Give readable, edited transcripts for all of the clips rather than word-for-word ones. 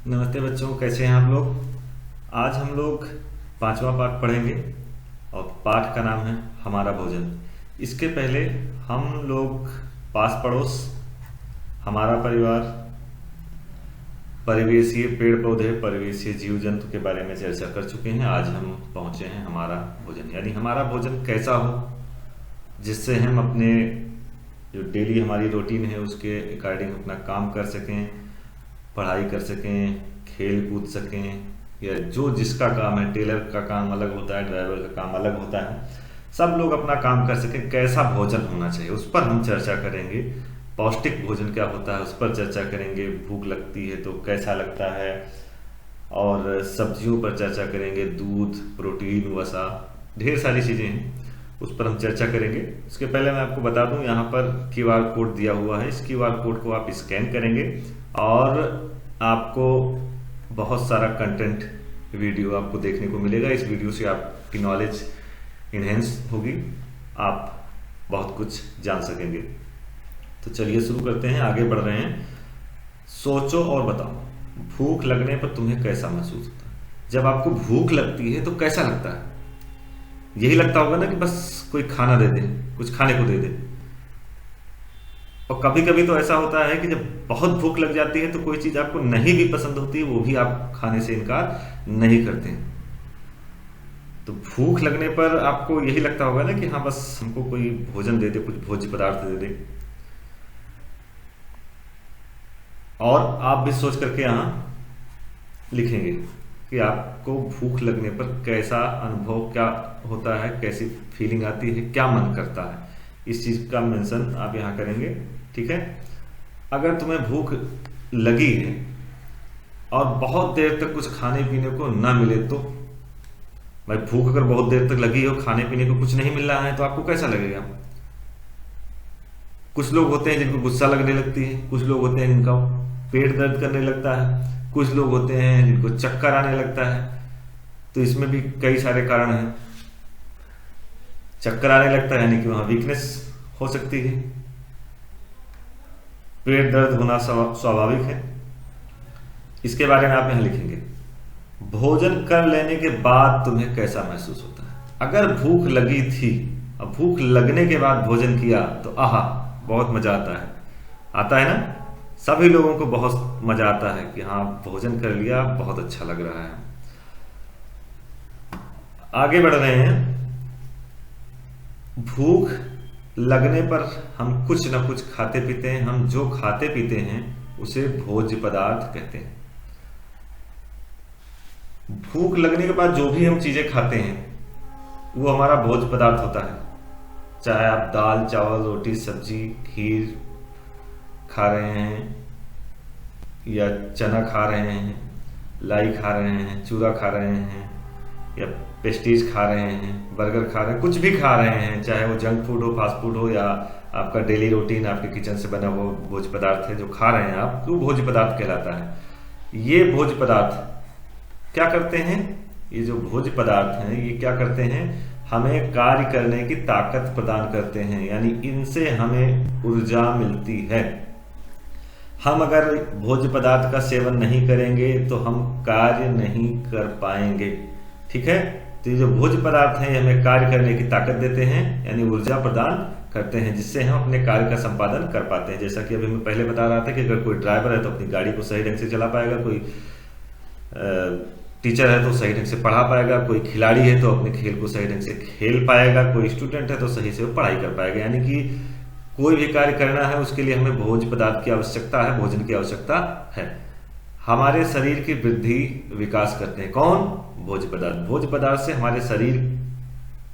नमस्ते बच्चों, कैसे हैं आप लोग। आज हम लोग पांचवा पाठ पढ़ेंगे और पाठ का नाम है हमारा भोजन। इसके पहले हम लोग पास पड़ोस, हमारा परिवार, परिवेशीय पेड़ पौधे, परिवेशीय जीव जंतु के बारे में चर्चा कर चुके हैं। आज हम पहुंचे हैं हमारा भोजन, यानी हमारा भोजन कैसा हो जिससे हम अपने जो डेली हमारी रूटीन है उसके अकॉर्डिंग अपना काम कर सकें, पढ़ाई कर सकें, खेल कूद सकें, या जो जिसका काम है, टेलर का काम अलग होता है, ड्राइवर का काम अलग होता है, सब लोग अपना काम कर सकें। कैसा भोजन होना चाहिए उस पर हम चर्चा करेंगे। पौष्टिक भोजन क्या होता है उस पर चर्चा करेंगे। भूख लगती है तो कैसा लगता है, और सब्जियों पर चर्चा करेंगे। दूध, प्रोटीन, वसा, ढेर सारी चीज़ें हैं, उस पर हम चर्चा करेंगे। उसके पहले मैं आपको बता दूं, यहाँ पर क्यूआर कोड दिया हुआ है। इस क्यूआर कोड को आप स्कैन करेंगे और आपको बहुत सारा कंटेंट वीडियो आपको देखने को मिलेगा। इस वीडियो से आपकी नॉलेज इन्हेंस होगी, आप बहुत कुछ जान सकेंगे। तो चलिए शुरू करते हैं, आगे बढ़ रहे हैं। सोचो और बताओ, भूख लगने पर तुम्हें कैसा महसूस होता है। जब आपको भूख लगती है तो कैसा लगता है? यही लगता होगा ना कि बस कोई खाना दे दे, कुछ खाने को दे दे। और कभी कभी तो ऐसा होता है कि जब बहुत भूख लग जाती है तो कोई चीज आपको नहीं भी पसंद होती, वो भी आप खाने से इनकार नहीं करते हैं। तो भूख लगने पर आपको यही लगता होगा ना कि हाँ बस हमको कोई भोजन दे दे, कुछ भोज्य पदार्थ दे दे। और आप भी सोच करके यहाँ लिखेंगे कि आपको भूख लगने पर कैसा अनुभव क्या होता है, कैसी फीलिंग आती है, क्या मन करता है। इस चीज का मेंशन आप यहाँ करेंगे, ठीक है। अगर तुम्हें भूख लगी है और बहुत देर तक कुछ खाने पीने को ना मिले तो, भाई भूख अगर बहुत देर तक लगी हो, खाने पीने को कुछ नहीं मिल रहा है, तो आपको कैसा लगेगा? कुछ लोग होते हैं जिनको गुस्सा लगने लगती है, कुछ लोग होते हैं जिनका पेट दर्द करने लगता है, कुछ लोग होते हैं जिनको चक्कर आने लगता है। तो इसमें भी कई सारे कारण हैं। चक्कर आने लगता है यानी कि वहां वीकनेस हो सकती है। पेट दर्द होना स्वाभाविक है। इसके बारे में आप यहां लिखेंगे। भोजन कर लेने के बाद तुम्हें कैसा महसूस होता है। अगर भूख लगी थी और भूख लगने के बाद भोजन किया तो आहा, बहुत मजा आता है ना। सभी लोगों को बहुत मजा आता है कि हाँ भोजन कर लिया, बहुत अच्छा लग रहा है। आगे बढ़ रहे हैं। भूख लगने पर हम कुछ ना कुछ खाते पीते हैं। हम जो खाते पीते हैं उसे भोज्य पदार्थ कहते हैं। भूख लगने के बाद जो भी हम चीजें खाते हैं वो हमारा भोज्य पदार्थ होता है। चाहे आप दाल, चावल, रोटी, सब्जी, खीर खा रहे हैं, या चना खा रहे हैं, लाई खा रहे हैं, चूरा खा रहे हैं, या पेस्टीज खा रहे हैं, बर्गर खा रहे हैं, कुछ भी खा रहे हैं, चाहे वो जंक फूड हो, फास्ट फूड हो, या आपका डेली रूटीन आपके किचन से बना वो भोज्य पदार्थ है जो खा रहे हैं आप, तो भोज्य पदार्थ कहलाता है। ये भोज्य पदार्थ क्या करते हैं? ये जो भोज्य पदार्थ हैं ये क्या करते हैं? हमें कार्य करने की ताकत प्रदान करते हैं, यानी इनसे हमें ऊर्जा मिलती है। हम अगर भोज्य पदार्थ का सेवन नहीं करेंगे तो हम कार्य नहीं कर पाएंगे, ठीक है। तो ये जो भोज्य पदार्थ हैं ये हमें कार्य करने की ताकत देते हैं, यानी ऊर्जा प्रदान करते हैं, जिससे हम अपने कार्य का संपादन कर पाते हैं। जैसा कि अभी मैं पहले बता रहा था कि अगर कोई ड्राइवर है तो अपनी गाड़ी को सही ढंग से चला पाएगा, कोई टीचर है तो सही ढंग से पढ़ा पाएगा, कोई खिलाड़ी है तो अपने खेल को सही ढंग से खेल पाएगा, कोई स्टूडेंट है तो सही से वो पढ़ाई कर पाएगा। यानी कि कोई भी कार्य करना है उसके लिए हमें भोज्य पदार्थ की आवश्यकता है, भोजन की आवश्यकता है। हमारे शरीर की वृद्धि विकास करते हैं कौन? भोज्य पदार्थ। भोज्य पदार्थ से हमारे शरीर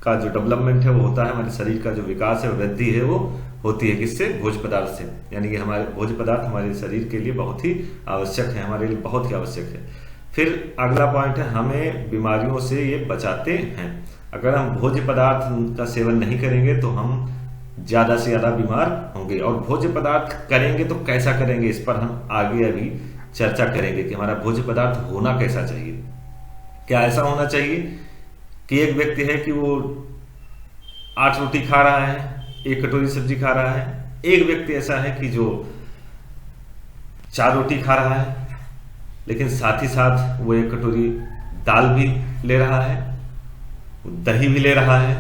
का जो डेवलपमेंट है वो होता है, हमारे शरीर का जो विकास है, वृद्धि है, वो होती है किससे? भोज्य पदार्थ से। यानी कि हमारे भोज्य पदार्थ हमारे शरीर के लिए बहुत ही आवश्यक है, हमारे लिए बहुत ही आवश्यक है। फिर अगला पॉइंट है, हमें बीमारियों से ये बचाते हैं। अगर हम भोज्य पदार्थ का सेवन नहीं करेंगे तो हम ज्यादा से ज्यादा बीमार होंगे। और भोज्य पदार्थ करेंगे तो कैसा करेंगे, इस पर हम आगे अभी चर्चा करेंगे कि हमारा भोज्य पदार्थ होना कैसा चाहिए। क्या ऐसा होना चाहिए कि एक व्यक्ति है कि वो 8 रोटी खा रहा है, 1 कटोरी सब्जी खा रहा है। एक व्यक्ति ऐसा है कि जो 4 रोटी खा रहा है, लेकिन साथ ही साथ वो 1 कटोरी दाल भी ले रहा है, दही भी ले रहा है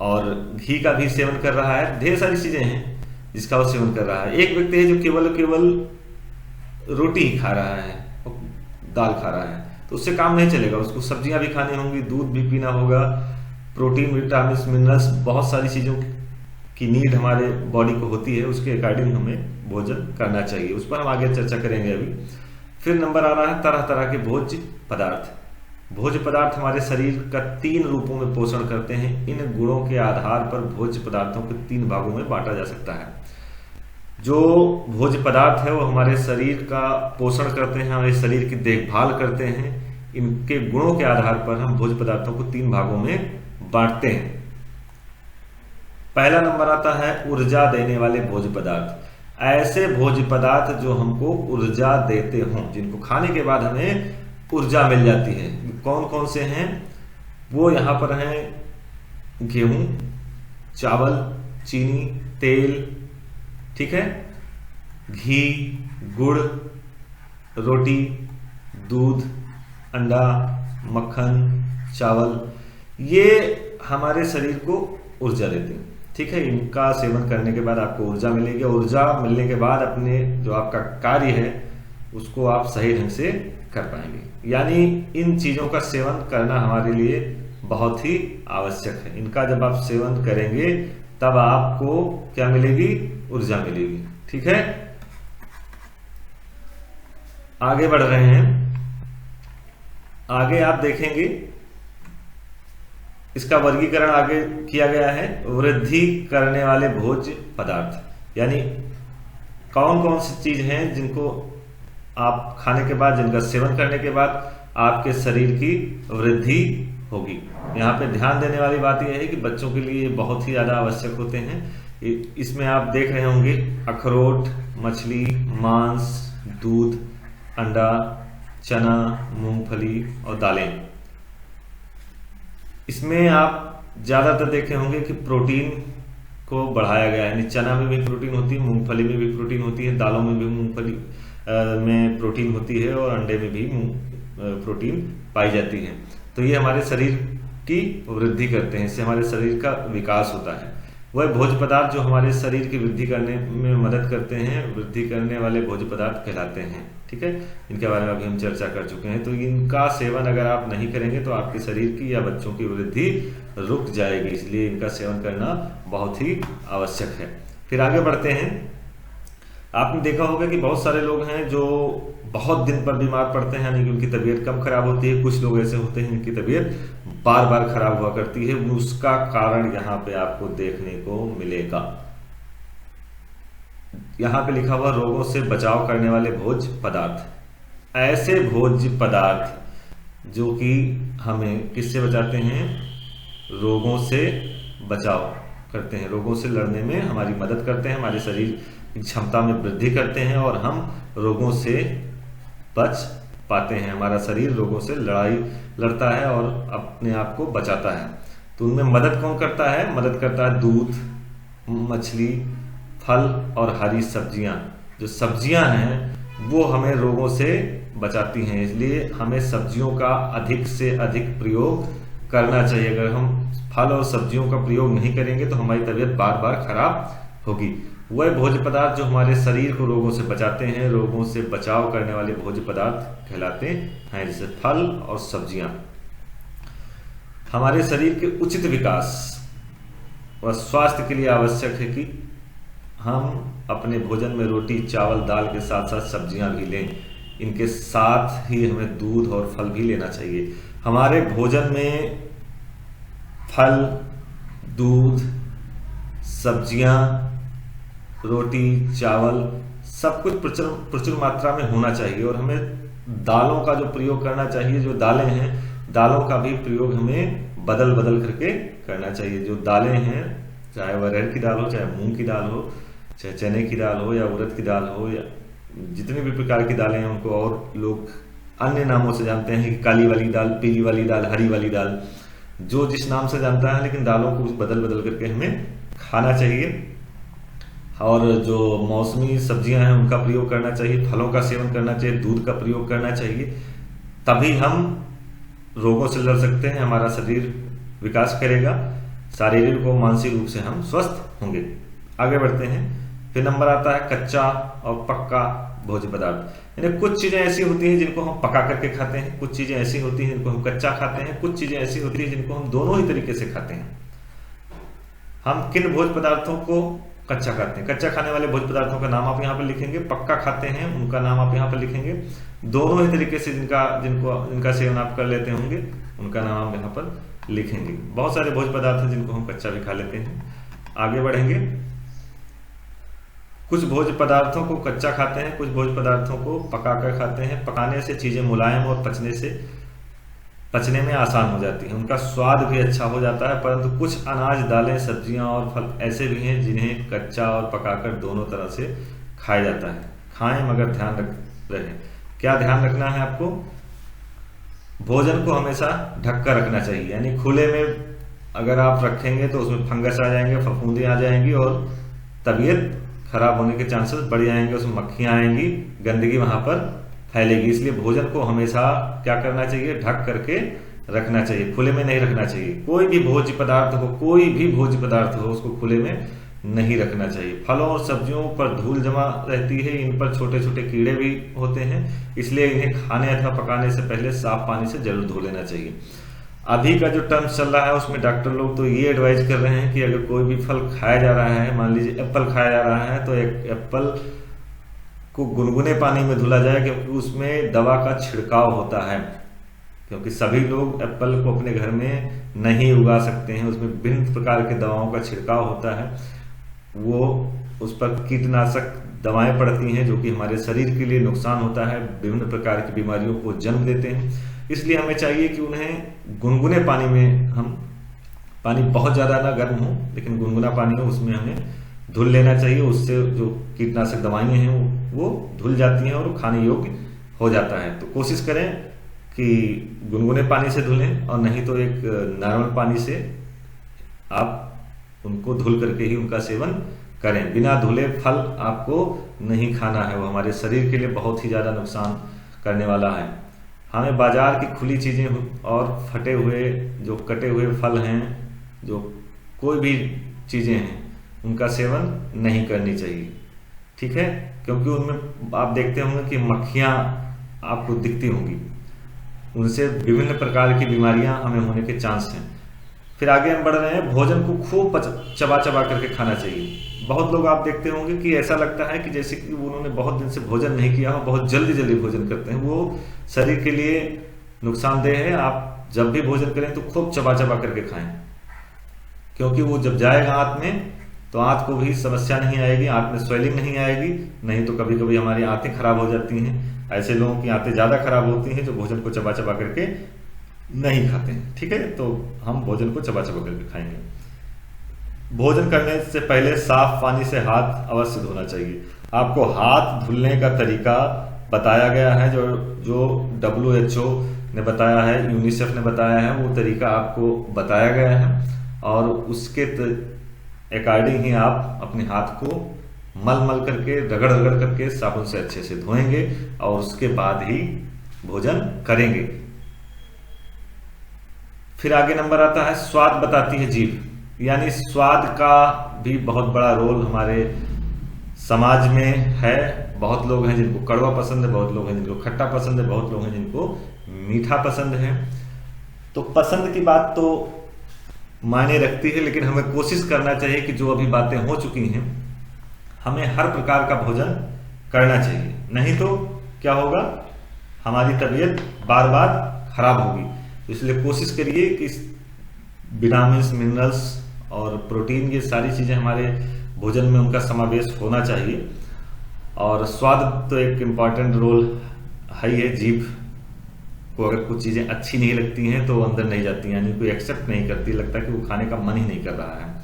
और घी का भी सेवन कर रहा है। ढेर सारी चीजें हैं जिसका वो सेवन कर रहा है। एक व्यक्ति है जो केवल रोटी ही खा रहा है, दाल खा रहा है, तो उससे काम नहीं चलेगा। उसको सब्जियां भी खानी होंगी, दूध भी पीना होगा, प्रोटीन, विटामिन, मिनरल्स, बहुत सारी चीज़ों की नीड हमारे बॉडी को होती है, उसके अकॉर्डिंग हमें भोजन करना चाहिए। उस पर हम आगे चर्चा करेंगे अभी। फिर नंबर आ रहा है तरह तरह के भोज्य पदार्थ। भोज्य पदार्थ हमारे शरीर का 3 रूपों में पोषण करते हैं। इन गुणों के आधार पर भोज्य पदार्थों को 3 भागों में बांटा जा सकता है। जो भोज्य पदार्थ है वो हमारे शरीर का पोषण करते हैं, हमारे शरीर की देखभाल करते हैं। इनके गुणों के आधार पर हम भोज्य पदार्थों को 3 भागों में बांटते हैं। पहला नंबर आता है ऊर्जा देने वाले भोज्य पदार्थ। ऐसे भोज्य पदार्थ जो हमको ऊर्जा देते हों, जिनको खाने के बाद हमें ऊर्जा मिल जाती है। कौन कौन से हैं वो यहाँ पर हैं? गेहूं, चावल, चीनी, तेल, ठीक है, घी, गुड़, रोटी, दूध, अंडा, मक्खन, चावल, ये हमारे शरीर को ऊर्जा देते हैं। ठीक है, इनका सेवन करने के बाद आपको ऊर्जा मिलेगी। ऊर्जा मिलने के बाद अपने जो आपका कार्य है उसको आप सही ढंग से कर पाएंगे। यानी इन चीजों का सेवन करना हमारे लिए बहुत ही आवश्यक है। इनका जब आप सेवन करेंगे तब आपको क्या मिलेगी? ऊर्जा मिलेगी। ठीक है, आगे बढ़ रहे हैं। आगे आप देखेंगे इसका वर्गीकरण आगे किया गया है। वृद्धि करने वाले भोज्य पदार्थ, यानी कौन कौन सी चीज हैं जिनको आप खाने के बाद, जिनका सेवन करने के बाद आपके शरीर की वृद्धि होगी। यहाँ पे ध्यान देने वाली बात यह है कि बच्चों के लिए बहुत ही ज्यादा आवश्यक होते हैं। इसमें आप देख रहे होंगे अखरोट, मछली, मांस, दूध, अंडा, चना, मूंगफली और दालें। इसमें आप ज्यादातर देखे होंगे कि प्रोटीन को बढ़ाया गया है। यानी चना में भी प्रोटीन होती है, मूंगफली में भी प्रोटीन होती है, दालों में भी मूंगफली में प्रोटीन होती है और अंडे में भी प्रोटीन पाई जाती है। तो ये हमारे शरीर की वृद्धि करते हैं, इससे हमारे शरीर का विकास होता है। वह भोज्य पदार्थ जो हमारे शरीर की वृद्धि करने में मदद करते हैं, वृद्धि करने वाले भोज्य पदार्थ कहलाते हैं। ठीक है, इनके बारे में अभी हम चर्चा कर चुके हैं। तो इनका सेवन अगर आप नहीं करेंगे तो आपके शरीर की या बच्चों की वृद्धि रुक जाएगी, इसलिए इनका सेवन करना बहुत ही आवश्यक है। फिर आगे बढ़ते हैं। आपने देखा होगा कि बहुत सारे लोग हैं जो बहुत दिन पर बीमार पड़ते हैं, यानी कि उनकी तबीयत कम खराब होती है। कुछ लोग ऐसे होते हैं जिनकी तबीयत बार बार खराब हुआ करती है। उसका कारण यहाँ पे आपको देखने को मिलेगा। यहाँ पे लिखा हुआ रोगों से बचाव करने वाले भोज्य पदार्थ। ऐसे भोज्य पदार्थ जो कि हमें किससे बचाते हैं? रोगों से बचाव करते हैं, रोगों से लड़ने में हमारी मदद करते हैं, हमारे शरीर की क्षमता में वृद्धि करते हैं और हम रोगों से बच पाते हैं। हमारा शरीर रोगों से लड़ाई लड़ता है और अपने आप को बचाता है। तो उनमें मदद कौन करता है? मदद करता है दूध, मछली, फल और हरी सब्जियां। जो सब्जियां हैं वो हमें रोगों से बचाती हैं, इसलिए हमें सब्जियों का अधिक से अधिक प्रयोग करना चाहिए। अगर हम फल और सब्जियों का प्रयोग नहीं करेंगे तो हमारी तबीयत बार बार खराब होगी। वह भोज्य पदार्थ जो हमारे शरीर को रोगों से बचाते हैं, रोगों से बचाव करने वाले भोज्य पदार्थ कहलाते हैं, जैसे फल और सब्जियां। हमारे शरीर के उचित विकास और स्वास्थ्य के लिए आवश्यक है कि हम अपने भोजन में रोटी, चावल, दाल के साथ साथ सब्जियां भी लें। इनके साथ ही हमें दूध और फल भी लेना चाहिए। हमारे भोजन में फल, दूध, सब्जियां, रोटी, चावल सब कुछ प्रचुर मात्रा में होना चाहिए और हमें दालों का जो प्रयोग करना चाहिए। जो दालें हैं, दालों का भी प्रयोग हमें बदल बदल करके करना चाहिए। जो दालें हैं, चाहे वह अरहर की दाल हो, चाहे मूंग की दाल हो, चाहे चने की दाल हो या उड़द की दाल हो, या जितने भी प्रकार की दालें हैं उनको और लोग अन्य नामों से जानते हैं कि काली वाली दाल, पीली वाली दाल, हरी वाली दाल, जो जिस नाम से जानता है, लेकिन दालों को बदल बदल करके हमें खाना चाहिए। और जो मौसमी सब्जियां हैं उनका प्रयोग करना चाहिए, फलों का सेवन करना चाहिए, दूध का प्रयोग करना चाहिए। तभी हम रोगों से लड़ सकते हैं, हमारा शरीर विकास करेगा, शारीरिक और मानसिक रूप से हम स्वस्थ होंगे। आगे बढ़ते हैं। फिर नंबर आता है कच्चा और पक्का भोज्य पदार्थ। यानी कुछ चीजें ऐसी होती हैं जिनको हम पका करके खाते हैं, कुछ चीजें ऐसी होती हैं जिनको हम कच्चा खाते हैं, कुछ चीजें ऐसी होती हैं जिनको हम दोनों ही तरीके से खाते हैं। हम किन भोज्य पदार्थों को कच्चा खाते हैं? कच्चा खाने वाले भोज्य पदार्थों का नाम आप यहाँ पर लिखेंगे, पक्का खाते हैं उनका नाम आप यहाँ पर लिखेंगे, दोनों ही तरीके से जिनका सेवन आप कर लेते होंगे उनका नाम आप यहाँ पर लिखेंगे। बहुत सारे भोज्य पदार्थ हैं जिनको हम कच्चा भी खा लेते हैं। आगे बढ़ेंगे। कुछ भोज्य पदार्थों को कच्चा खाते हैं, कुछ भोज्य पदार्थों को पकाकर खाते हैं। पकाने से चीजें मुलायम और पचने में आसान हो जाती हैं, उनका स्वाद भी अच्छा हो जाता है। परंतु कुछ अनाज, दालें, सब्जियां और फल ऐसे भी हैं जिन्हें कच्चा और पकाकर दोनों तरह से खाया जाता है। खाएं मगर ध्यान रखें। क्या ध्यान रखना है आपको? भोजन को हमेशा ढक कर रखना चाहिए, यानी खुले में अगर आप रखेंगे तो उसमें फंगस आ जाएंगे, फफूंदी आ जाएंगी और तबीयत खराब होने के चांसेस बढ़ जाएंगे, उसमें मक्खियां आएंगी, गंदगी वहां पर फैलेगी। इसलिए भोजन को हमेशा क्या करना चाहिए? ढक करके रखना चाहिए, खुले में नहीं रखना चाहिए। कोई भी भोज्य पदार्थ हो उसको खुले में नहीं रखना चाहिए। फलों और सब्जियों पर धूल जमा रहती है, इन पर छोटे छोटे कीड़े भी होते हैं, इसलिए इन्हें खाने अथवा पकाने से पहले साफ पानी से जरूर धो लेना चाहिए। अभी का जो टर्म चल रहा है उसमें डॉक्टर लोग तो ये एडवाइज कर रहे हैं कि अगर कोई भी फल खाया जा रहा है, मान लीजिए एप्पल खाया जा रहा है, तो एक एप्पल को गुनगुने पानी में धुला जाए, क्योंकि उसमें दवा का छिड़काव होता है। क्योंकि सभी लोग एप्पल को अपने घर में नहीं उगा सकते हैं, उसमें विभिन्न प्रकार के दवाओं का छिड़काव होता है, वो उस पर कीटनाशक दवाएं पड़ती हैं जो कि हमारे शरीर के लिए नुकसान होता है, विभिन्न प्रकार की बीमारियों को जन्म देते हैं। इसलिए हमें चाहिए कि उन्हें गुनगुने पानी में हम, पानी बहुत ज़्यादा ना गर्म हो लेकिन गुनगुना पानी हो, उसमें हमें धुल लेना चाहिए। उससे जो कीटनाशक दवाएं हैं वो धुल जाती हैं और खाने योग्य हो जाता है। तो कोशिश करें कि गुनगुने पानी से धुलें और नहीं तो एक नॉर्मल पानी से आप उनको धुल करके ही उनका सेवन करें। बिना धुले फल आपको नहीं खाना है, वो हमारे शरीर के लिए बहुत ही ज़्यादा नुकसान करने वाला है। हमें बाजार की खुली चीज़ें और फटे हुए जो कटे हुए फल हैं, जो कोई भी चीज़ें हैं, उनका सेवन नहीं करनी चाहिए, ठीक है? क्योंकि उनमें आप देखते होंगे कि मक्खियाँ आपको दिखती होंगी, उनसे विभिन्न प्रकार की बीमारियां हमें होने के चांस हैं। फिर आगे हम बढ़ रहे हैं। भोजन को खूब चबा चबा करके खाना चाहिए। बहुत लोग आप देखते होंगे कि ऐसा लगता है कि जैसे कि उन्होंने बहुत दिन से भोजन नहीं किया हो, बहुत जल्दी जल्दी भोजन करते हैं, वो शरीर के लिए नुकसानदेह है। आप जब भी भोजन करें तो खूब चबा चबा करके खाएं, क्योंकि वो जब जाएगा आंत में तो आंत को भी समस्या नहीं आएगी, आंत में स्वेलिंग नहीं आएगी। नहीं तो कभी कभी हमारी आंतें खराब हो जाती हैं। ऐसे लोगों की आंतें ज़्यादा खराब होती हैं जो भोजन को चबा चबा करके नहीं खाते हैं, ठीक है? तो हम भोजन को चबा चबा करके खाएंगे। भोजन करने से पहले साफ पानी से हाथ अवश्य धोना चाहिए। आपको हाथ धुलने का तरीका बताया गया है, जो WHO ने बताया है, यूनिसेफ ने बताया है, वो तरीका आपको बताया गया है और उसके अकॉर्डिंग ही आप अपने हाथ को मल मल करके, रगड़ रगड़ करके साबुन से अच्छे से धोएंगे और उसके बाद ही भोजन करेंगे। फिर आगे नंबर आता है स्वाद बताती है जीभ। यानी स्वाद का भी बहुत बड़ा रोल हमारे समाज में है। बहुत लोग हैं जिनको कड़वा पसंद है, बहुत लोग हैं जिनको खट्टा पसंद है, बहुत लोग हैं जिनको मीठा पसंद है। तो पसंद की बात तो मायने रखती है, लेकिन हमें कोशिश करना चाहिए कि जो अभी बातें हो चुकी हैं, हमें हर प्रकार का भोजन करना चाहिए। नहीं तो क्या होगा? हमारी तबीयत बार बार खराब होगी। इसलिए कोशिश करिए कि विटामिन्स, मिनरल्स और प्रोटीन, ये सारी चीज़ें हमारे भोजन में उनका समावेश होना चाहिए। और स्वाद तो एक इम्पॉर्टेंट रोल है ही है। जीभ को अगर कुछ चीज़ें अच्छी नहीं लगती हैं तो अंदर नहीं जाती, यानी कोई एक्सेप्ट नहीं करती, लगता है कि वो खाने का मन ही नहीं कर रहा है।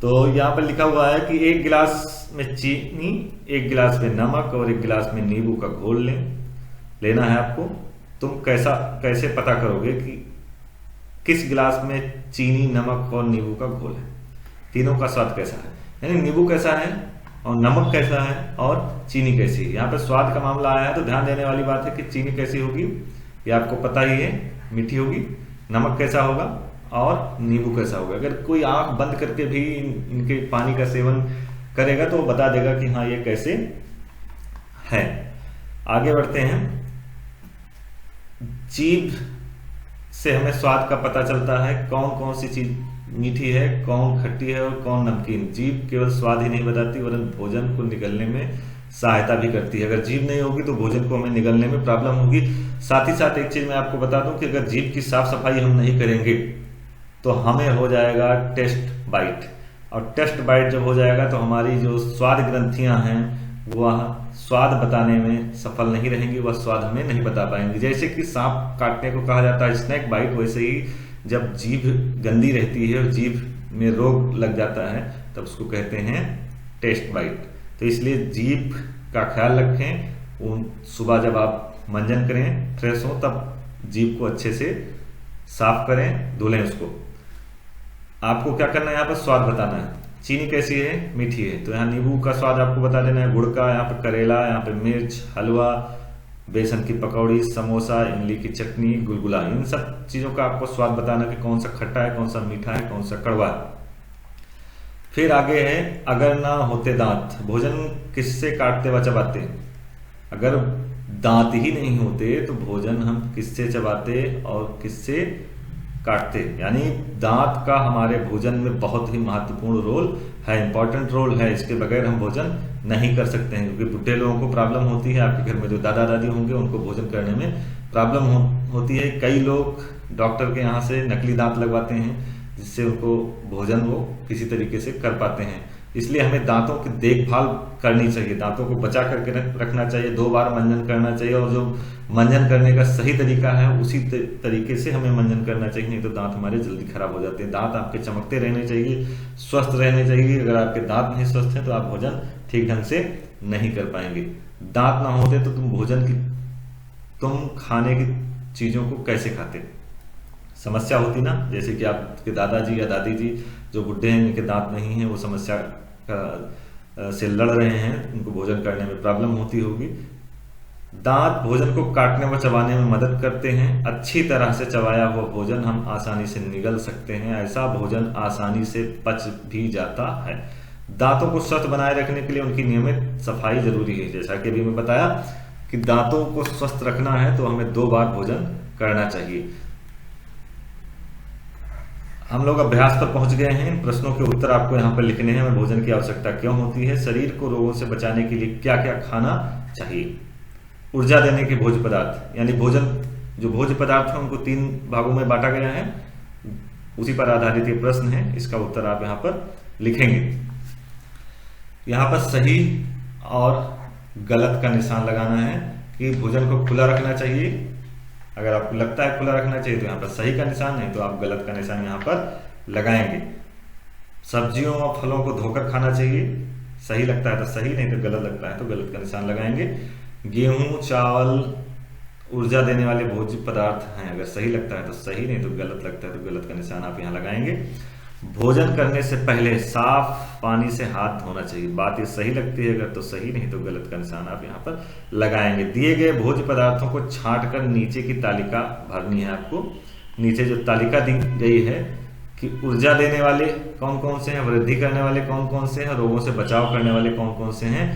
तो यहाँ पर लिखा हुआ है कि 1 गिलास में चीनी, 1 गिलास में नमक और 1 गिलास में नींबू का घोल लेना है आपको। तुम कैसे पता करोगे कि किस गिलास में चीनी, नमक और नींबू का घोल है? तीनों का स्वाद कैसा है? यानी नींबू कैसा है, और नमक कैसा है और चीनी कैसी है। यहाँ पे स्वाद का मामला आया है तो ध्यान देने वाली बात है कि चीनी कैसी होगी ये आपको पता ही है, मीठी होगी। नमक कैसा होगा और नींबू कैसा होगा। अगर कोई आंख बंद करके भी इनके पानी का सेवन करेगा तो वो बता देगा कि हाँ ये कैसे है। आगे बढ़ते हैं। जीभ से हमें स्वाद का पता चलता है, कौन कौन सी चीज मीठी है, कौन खट्टी है और कौन नमकीन। जीभ केवल स्वाद ही नहीं बताती वरन भोजन को निगलने में सहायता भी करती है। अगर जीभ नहीं होगी तो भोजन को हमें निगलने में प्रॉब्लम होगी। साथ ही साथ एक चीज मैं आपको बता दूं कि अगर जीभ की साफ सफाई हम नहीं करेंगे तो हमें हो जाएगा टेस्ट बाइट, और टेस्ट बाइट जब हो जाएगा तो हमारी जो स्वाद ग्रंथियां हैं वह स्वाद बताने में सफल नहीं रहेंगी, वह स्वाद हमें नहीं बता पाएंगी। जैसे कि सांप काटने को कहा जाता है स्नैक बाइट, वैसे ही जब जीभ गंदी रहती है और जीभ में रोग लग जाता है तब उसको कहते हैं टेस्ट बाइट। तो इसलिए जीभ का ख्याल रखें। सुबह जब आप मंजन करें फ्रेश हो तब जीभ को अच्छे से साफ करें, धुलें उसको। आपको क्या करना है, यहाँ पर स्वाद बताना है। चीनी कैसी है, मीठी है, तो यहाँ नींबू का स्वाद आपको बता देना है, गुड़ का, यहाँ पे करेला, यहाँ पे मिर्च, हलवा, बेसन की पकौड़ी, समोसा, इमली की चटनी, गुलगुला, इन सब चीजों का आपको स्वाद बताना कि कौन सा खट्टा है, कौन सा मीठा है, कौन सा कड़वा है। फिर आगे है अगर ना होते दांत, भोजन किससे काटते व चबाते। अगर दांत ही नहीं होते तो भोजन हम किससे चबाते और किससे काटते। यानी दांत का हमारे भोजन में बहुत ही महत्वपूर्ण रोल है, इंपॉर्टेंट रोल है। इसके बगैर हम भोजन नहीं कर सकते हैं, क्योंकि बुढ़े लोगों को प्रॉब्लम होती है। आपके घर में जो दादा दादी होंगे उनको भोजन करने में प्रॉब्लम होती है। कई लोग डॉक्टर के यहाँ से नकली दांत लगवाते हैं जिससे उनको भोजन वो किसी तरीके से कर पाते हैं। इसलिए हमें दांतों की देखभाल करनी चाहिए, दांतों को बचा करके रखना चाहिए, 2 बार मंजन करना चाहिए, और जो मंजन करने का सही तरीका है उसी तरीके से हमें मंजन करना चाहिए, नहीं तो दांत हमारे जल्दी खराब हो जाते हैं। दांत आपके चमकते रहने चाहिए, स्वस्थ रहने चाहिए। अगर आपके दांत नहीं स्वस्थ हैं तो आप भोजन ठीक ढंग से नहीं कर पाएंगे। दांत ना होते तो तुम खाने की चीजों को कैसे खाते, समस्या होती ना। जैसे कि आपके दादाजी या दादी जी जो बुढ़े हैं, इनके दांत नहीं है, वो समस्या से लड़ रहे हैं, उनको भोजन करने में प्रॉब्लम होती होगी। दांत भोजन को काटने व चबाने में मदद करते हैं। अच्छी तरह से चबाया हुआ भोजन हम आसानी से निगल सकते हैं, ऐसा भोजन आसानी से पच भी जाता है। दांतों को स्वस्थ बनाए रखने के लिए उनकी नियमित सफाई जरूरी है। जैसा कि अभी मैं बताया कि दांतों को स्वस्थ रखना है तो हमें 2 बार भोजन करना चाहिए। हम लोग अभ्यास पर पहुंच गए हैं। इन प्रश्नों के उत्तर आपको यहाँ पर लिखने हैं। हमें भोजन की आवश्यकता क्यों होती है, शरीर को रोगों से बचाने के लिए क्या क्या खाना चाहिए, ऊर्जा देने के भोज्य पदार्थ, यानी भोजन जो भोज्य पदार्थ है उनको 3 भागों में बांटा गया है, उसी पर आधारित ये प्रश्न है। इसका उत्तर आप यहाँ पर लिखेंगे। यहाँ पर सही और गलत का निशान लगाना है कि भोजन को खुला रखना चाहिए। अगर आपको लगता है खुला रखना चाहिए तो यहाँ पर सही का निशान, नहीं तो आप गलत का निशान यहाँ पर लगाएंगे। सब्जियों और फलों को धोकर खाना चाहिए, सही लगता है तो सही, नहीं तो गलत लगता है तो गलत का निशान लगाएंगे। गेहूं चावल ऊर्जा देने वाले भोज्य पदार्थ हैं, अगर सही लगता है तो सही, नहीं तो गलत लगता है तो गलत का निशान आप यहाँ लगाएंगे। भोजन करने से पहले साफ पानी से हाथ धोना चाहिए, बात ये सही लगती है अगर तो सही, नहीं तो गलत का निशान आप यहाँ पर लगाएंगे। दिए गए भोज्य पदार्थों को छांट कर नीचे की तालिका भरनी है आपको। नीचे जो तालिका दी गई है कि ऊर्जा देने वाले कौन कौन से हैं, वृद्धि करने वाले कौन कौन से हैं, रोगों से बचाव करने वाले कौन कौन से हैं,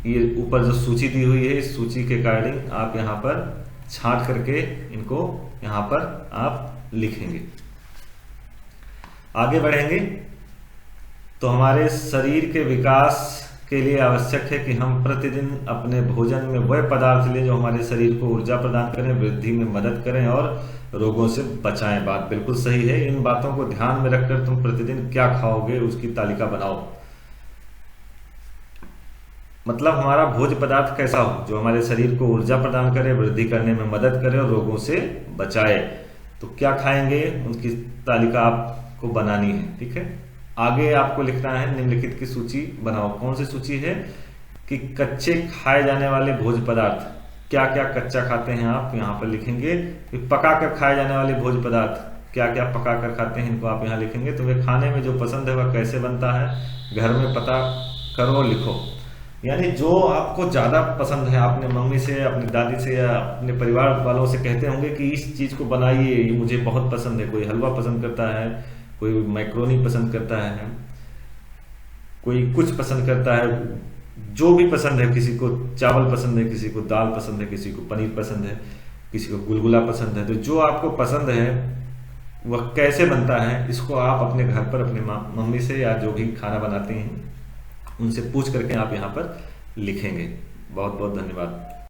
ये ऊपर जो सूची दी हुई है इस सूची के अकॉर्डिंग आप यहाँ पर छांट करके इनको यहाँ पर आप लिखेंगे। आगे बढ़ेंगे तो हमारे शरीर के विकास के लिए आवश्यक है कि हम प्रतिदिन अपने भोजन में वह पदार्थ लें जो हमारे शरीर को ऊर्जा प्रदान करें, वृद्धि में मदद करें और रोगों से बचाएं। बात बिल्कुल सही है। इन बातों को ध्यान में रखकर तुम प्रतिदिन क्या खाओगे उसकी तालिका बनाओ। मतलब हमारा भोज्य पदार्थ कैसा हो जो हमारे शरीर को ऊर्जा प्रदान करे, वृद्धि करने में मदद करे और रोगों से बचाए। तो क्या खाएंगे उनकी तालिका आपको बनानी है, ठीक है। आगे आपको लिखना है निम्नलिखित की सूची बनाओ। कौन सी सूची है कि कच्चे खाए जाने वाले भोज्य पदार्थ, क्या क्या कच्चा खाते हैं आप यहाँ पर लिखेंगे। पका कर खाए जाने वाले भोज्य पदार्थ क्या क्या पका कर खाते हैं, इनको आप यहाँ लिखेंगे। तुम्हें खाने में जो पसंद है वह कैसे बनता है, घर में करो और लिखो। यानी जो आपको ज़्यादा पसंद है, आपने मम्मी से, अपनी दादी से या अपने परिवार वालों से कहते होंगे कि इस चीज़ को बनाइए, ये मुझे बहुत पसंद है। कोई हलवा पसंद करता है, कोई मैक्रोनी पसंद करता है, कोई कुछ पसंद करता है, जो भी पसंद है। किसी को चावल पसंद है, किसी को दाल पसंद है, किसी को पनीर पसंद है, किसी को गुलगुला पसंद है। तो जो आपको पसंद है वह कैसे बनता है, इसको आप अपने घर पर अपने मम्मी से या जो भी खाना बनाती हैं उनसे पूछ करके आप यहाँ पर लिखेंगे। बहुत बहुत धन्यवाद।